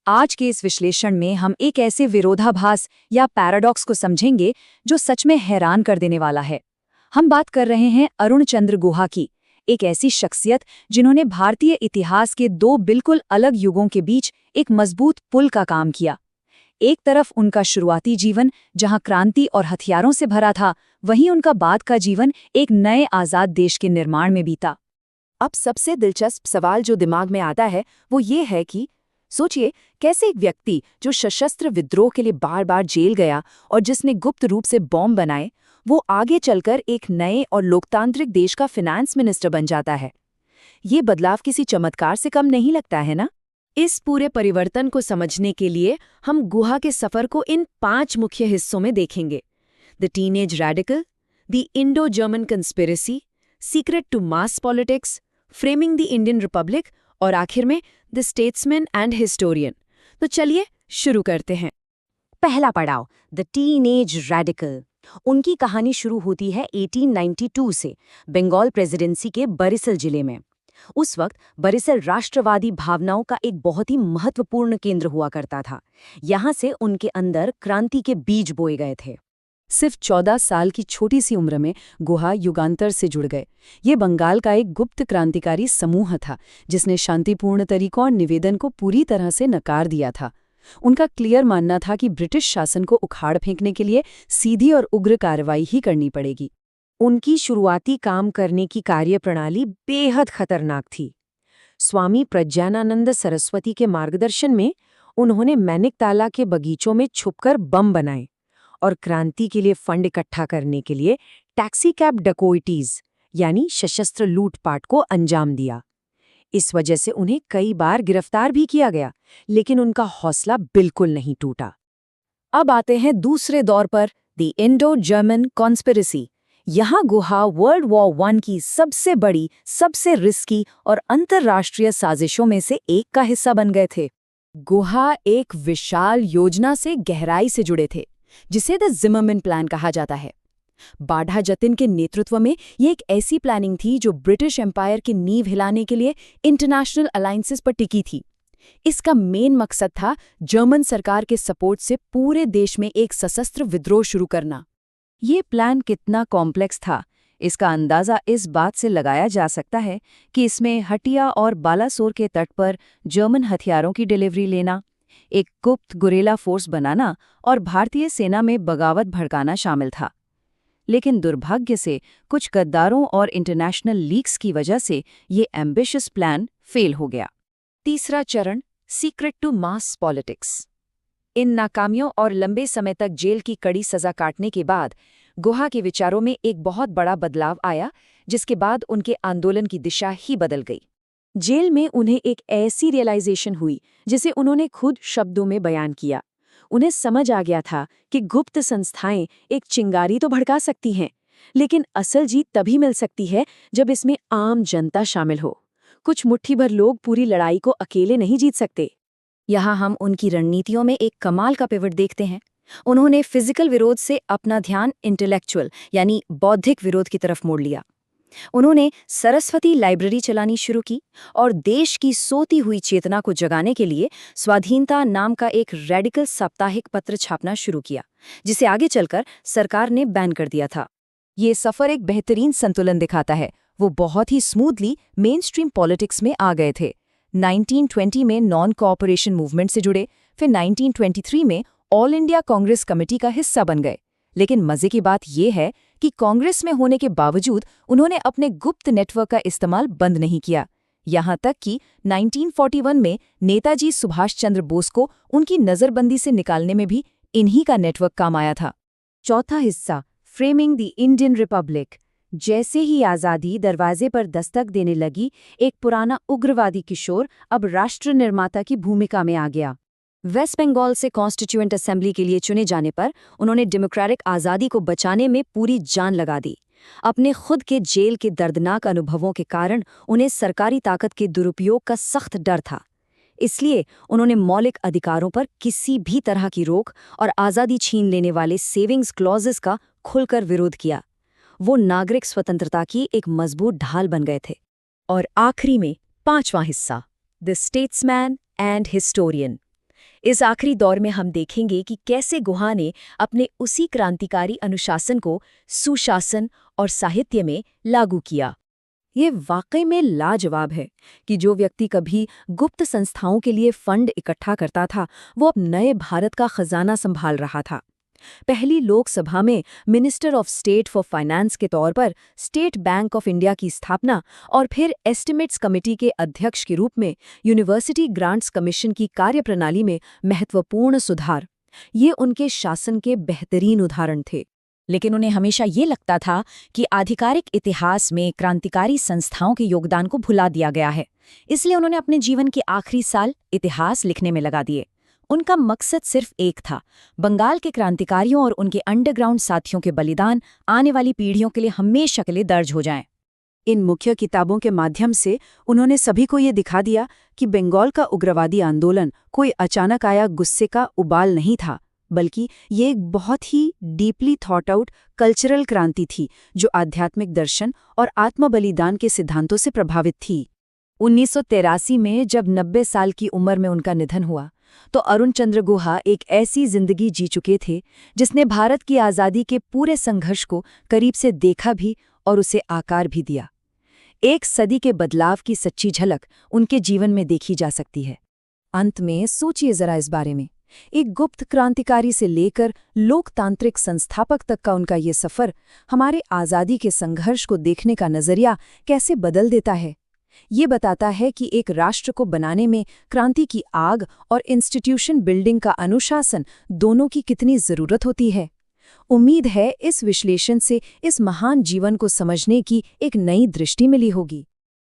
आज के इस विश्लेषण में हम एक ऐसे विरोधाभास या पैराडॉक्स को समझेंगे जो सच में हैरान कर देने वाला है। हम बात कर रहे हैं अरुण चंद्र गुहा की, एक ऐसी शख्सियत जिन्होंने भारतीय इतिहास के दो बिल्कुल अलग युगों के बीच एक मजबूत पुल का काम किया। एक तरफ उनका शुरुआती जीवन जहां क्रांति और हथियारों से भरा था, वहीं उनका बाद का जीवन एक नए आज़ाद देश के निर्माण में बीता। अब सबसे दिलचस्प सवाल जो दिमाग में आता है वो ये है कि सोचिए कैसे एक व्यक्ति जो सशस्त्र विद्रोह के लिए बार बार जेल गया और जिसने गुप्त रूप से बॉम्ब बनाए, वो आगे चलकर एक नए और लोकतांत्रिक देश का फाइनेंस मिनिस्टर बन जाता है। ये बदलाव किसी चमत्कार से कम नहीं लगता है ना? इस पूरे परिवर्तन को समझने के लिए हम गुहा के सफर को इन 5 मुख्य हिस्सों में देखेंगे। The teenage radical, the Indo German conspiracy, secret to mass politics, framing the Indian republic और आखिर में द स्टेट्समैन एंड हिस्टोरियन। तो चलिए शुरू करते हैं। पहला पड़ाव, द टीनेज रेडिकल। उनकी कहानी शुरू होती है 1892 से, बंगाल प्रेसिडेंसी के बरिसल जिले में। उस वक्त बरिसल राष्ट्रवादी भावनाओं का एक बहुत ही महत्वपूर्ण केंद्र हुआ करता था। यहाँ से उनके अंदर क्रांति के बीज बोए गए थे। सिर्फ 14 साल की छोटी सी उम्र में गुहा युगांतर से जुड़ गए। ये बंगाल का एक गुप्त क्रांतिकारी समूह था जिसने शांतिपूर्ण तरीकों और निवेदन को पूरी तरह से नकार दिया था। उनका क्लियर मानना था कि ब्रिटिश शासन को उखाड़ फेंकने के लिए सीधी और उग्र कार्रवाई ही करनी पड़ेगी। उनकी शुरुआती काम करने की कार्यप्रणाली बेहद खतरनाक थी। स्वामी प्रज्ञानानंद सरस्वती के मार्गदर्शन में उन्होंने मैनिकताला के बगीचों में छुपकर बम बनाए और क्रांति के लिए फंड इकट्ठा करने के लिए टैक्सी कैब डकैतीज यानी सशस्त्र लूटपाट को अंजाम दिया। इस वजह से उन्हें कई बार गिरफ्तार भी किया गया, लेकिन उनका हौसला बिल्कुल नहीं टूटा। अब आते हैं दूसरे दौर पर, द इंडो जर्मन कॉन्स्पिरेसी। यहाँ गुहा वर्ल्ड वॉर 1 की सबसे बड़ी, सबसे रिस्की और अंतर्राष्ट्रीय साजिशों में से एक का हिस्सा बन गए थे। गुहा एक विशाल योजना से गहराई से जुड़े थे जिसे द जिमरमैन प्लान कहा जाता है। बाढ़ा जतिन के नेतृत्व में ये एक ऐसी प्लानिंग थी जो ब्रिटिश एम्पायर की नींव हिलाने के लिए इंटरनेशनल अलायंसेस पर टिकी थी। इसका मेन मकसद था जर्मन सरकार के सपोर्ट से पूरे देश में एक सशस्त्र विद्रोह शुरू करना। ये प्लान कितना कॉम्प्लेक्स था, इसका अंदाज़ा इस बात से लगाया जा सकता है कि इसमें हटिया और बालासोर के तट पर जर्मन हथियारों की डिलीवरी लेना, एक गुप्त गुरेला फोर्स बनाना और भारतीय सेना में बगावत भड़काना शामिल था। लेकिन दुर्भाग्य से कुछ गद्दारों और इंटरनेशनल लीक्स की वजह से ये एम्बिशियस प्लान फेल हो गया। तीसरा चरण, सीक्रेट टू मास पॉलिटिक्स। इन नाकामियों और लंबे समय तक जेल की कड़ी सजा काटने के बाद गुहा के विचारों में एक बहुत बड़ा बदलाव आया, जिसके बाद उनके आंदोलन की दिशा ही बदल गई। जेल में उन्हें एक ऐसी रियलाइजेशन हुई जिसे उन्होंने खुद शब्दों में बयान किया। उन्हें समझ आ गया था कि गुप्त संस्थाएं एक चिंगारी तो भड़का सकती हैं, लेकिन असल जीत तभी मिल सकती है जब इसमें आम जनता शामिल हो। कुछ मुट्ठी भर लोग पूरी लड़ाई को अकेले नहीं जीत सकते। यहाँ हम उनकी रणनीतियों में एक कमाल का पिवट देखते हैं। उन्होंने फिजिकल विरोध से अपना ध्यान इंटेलेक्चुअल यानी बौद्धिक विरोध की तरफ मोड़ लिया। उन्होंने सरस्वती लाइब्रेरी चलानी शुरू की और देश की सोती हुई चेतना को जगाने के लिए स्वाधीनता नाम का एक रेडिकल साप्ताहिक पत्र छापना शुरू किया, जिसे आगे चलकर सरकार ने बैन कर दिया था। ये सफर एक बेहतरीन संतुलन दिखाता है। वो बहुत ही स्मूथली मेन स्ट्रीम पॉलिटिक्स में आ गए थे। 1920 में नॉन कोऑपरेशन मूवमेंट से जुड़े, फिर 1923 में ऑल इंडिया कांग्रेस कमेटी का हिस्सा बन गए। लेकिन मजे की बात यह है कि कांग्रेस में होने के बावजूद उन्होंने अपने गुप्त नेटवर्क का इस्तेमाल बंद नहीं किया। यहाँ तक कि 1941 में नेताजी सुभाष चंद्र बोस को उनकी नज़रबंदी से निकालने में भी इन्हीं का नेटवर्क काम आया था। चौथा हिस्सा, फ्रेमिंग द इंडियन रिपब्लिक। जैसे ही आज़ादी दरवाजे पर दस्तक देने लगी, एक पुराना उग्रवादी किशोर अब राष्ट्र निर्माता की भूमिका में आ गया। वेस्ट बंगाल से कॉन्स्टिट्यूएंट असेंबली के लिए चुने जाने पर उन्होंने डेमोक्रेटिक आज़ादी को बचाने में पूरी जान लगा दी। अपने खुद के जेल के दर्दनाक अनुभवों के कारण उन्हें सरकारी ताकत के दुरुपयोग का सख्त डर था। इसलिए उन्होंने मौलिक अधिकारों पर किसी भी तरह की रोक और आज़ादी छीन लेने वाले सेविंग्स क्लॉजेस का खुलकर विरोध किया। वो नागरिक स्वतंत्रता की एक मजबूत ढाल बन गए थे। और आखिरी में 5वां हिस्सा, द स्टेट्समैन एंड हिस्टोरियन। इस आखिरी दौर में हम देखेंगे कि कैसे गुहा ने अपने उसी क्रांतिकारी अनुशासन को सुशासन और साहित्य में लागू किया। ये वाकई में लाजवाब है कि जो व्यक्ति कभी गुप्त संस्थाओं के लिए फंड इकट्ठा करता था, वो अब नए भारत का खजाना संभाल रहा था। पहली लोकसभा में minister of state for finance के तौर पर स्टेट बैंक ऑफ इंडिया की स्थापना और फिर एस्टिमेट्स कमेटी के अध्यक्ष के रूप में यूनिवर्सिटी ग्रांट्स कमीशन की कार्यप्रणाली में महत्वपूर्ण सुधार, ये उनके शासन के बेहतरीन उदाहरण थे। लेकिन उन्हें हमेशा ये लगता था कि आधिकारिक इतिहास में क्रांतिकारी संस्थाओं के योगदान को भुला दिया गया है, इसलिए उन्होंने अपने जीवन के आखिरी साल इतिहास लिखने में लगा दिए। उनका मकसद सिर्फ एक था, बंगाल के क्रांतिकारियों और उनके अंडरग्राउंड साथियों के बलिदान आने वाली पीढ़ियों के लिए हमेशा के लिए दर्ज हो जाएं। इन मुख्य किताबों के माध्यम से उन्होंने सभी को ये दिखा दिया कि बंगाल का उग्रवादी आंदोलन कोई अचानक आया गुस्से का उबाल नहीं था, बल्कि ये एक बहुत ही डीपली थॉट आउट कल्चरल क्रांति थी जो आध्यात्मिक दर्शन और आत्मबलिदान के सिद्धांतों से प्रभावित थी। 1983 में जब 90 साल की उम्र में उनका निधन हुआ, तो अरुण चंद्र गुहा एक ऐसी जिंदगी जी चुके थे जिसने भारत की आज़ादी के पूरे संघर्ष को करीब से देखा भी और उसे आकार भी दिया। एक सदी के बदलाव की सच्ची झलक उनके जीवन में देखी जा सकती है। अंत में सोचिए जरा इस बारे में, एक गुप्त क्रांतिकारी से लेकर लोकतांत्रिक संस्थापक तक का उनका ये सफ़र हमारे आज़ादी के संघर्ष को देखने का नज़रिया कैसे बदल देता है। ये बताता है कि एक राष्ट्र को बनाने में क्रांति की आग और इंस्टीट्यूशन बिल्डिंग का अनुशासन दोनों की कितनी ज़रूरत होती है। उम्मीद है इस विश्लेषण से इस महान जीवन को समझने की एक नई दृष्टि मिली होगी।